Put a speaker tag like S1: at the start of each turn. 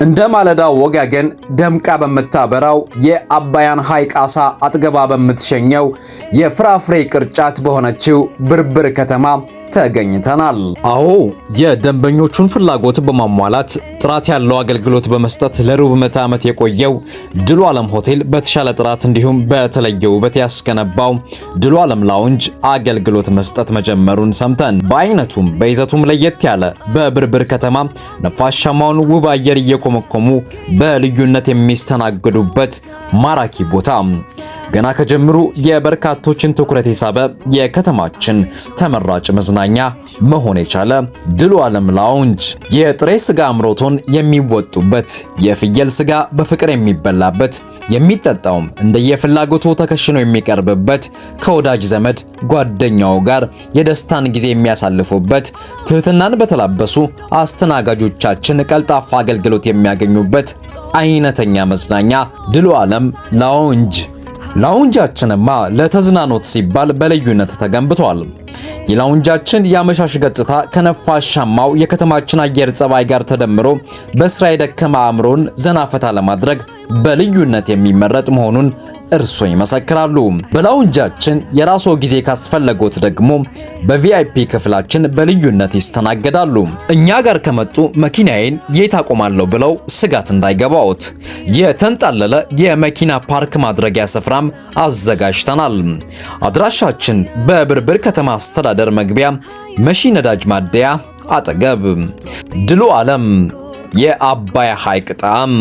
S1: እንደ ማለዳ ወጋገን ደምቃ በምታበራው የአባያን ሐይቅ አሳ አጥገባ በምትሸኘው የፍራፍሬ ቅርጫት በሆነችው ብርብር ከተማ ተገኝተናል። አዎ የደንበኞቹን ፍላጎት በማሟላት ጥራት ያለው አገልግሎት በመስጠት ለሩብ ምዕተ ዓመት የቆየው ድሉ ዓለም ሆቴል በተሻለ ጥራት እንዲሁም በተለየ ውበት ያስገነባው ድሉ ዓለም ላውንጅ አገልግሎት መስጠት መጀመሩን ሰምተን በአይነቱም በይዘቱም ለየት ያለ በብርብር ከተማ ነፋሻማውን ውብ አየር እየኮመኮሙ በልዩነት የሚስተናገዱበት ማራኪ ቦታ ገና ከጀምሩ የበርካቶችን ትኩረት የሳበ የከተማችን ተመራጭ መዝናኛ መሆን የቻለ ድሉ ዓለም ላውንጅ የጥሬ ስጋ አምሮቶን የሚወጡበት የፍየል ስጋ በፍቅር የሚበላበት የሚጠጣውም እንደየፍላጎቱ ተከሽኖ የሚቀርብበት ከወዳጅ ዘመድ ጓደኛው ጋር የደስታን ጊዜ የሚያሳልፉበት ትህትናን በተላበሱ አስተናጋጆቻችን ቀልጣፋ አገልግሎት የሚያገኙበት አይነተኛ መዝናኛ ድሉ ዓለም ላውንጅ። ላውንጃችንማ ለተዝናኖት ሲባል በልዩነት ተገንብቷል። የላውንጃችን የአመሻሽ ገጽታ ከነፋሻማው የከተማችን አየር ጸባይ ጋር ተደምሮ በስራ የደከመ አእምሮን ዘናፈታ ለማድረግ በልዩነት የሚመረጥ መሆኑን እርሶ ይመሰክራሉ። በላውንጃችን የራስዎ ጊዜ ካስፈለጎት ደግሞ በቪአይፒ ክፍላችን በልዩነት ይስተናገዳሉ። እኛ ጋር ከመጡ መኪናዬን የት አቆማለሁ ብለው ስጋት እንዳይገባዎት የተንጣለለ የመኪና ፓርክ ማድረጊያ ስፍራም አዘጋጅተናል። አድራሻችን በብርብር ከተማ አስተዳደር መግቢያ መሺ ነዳጅ ማደያ አጠገብ ድሉ ዓለም የአባይ ሐይቅ ጣዕም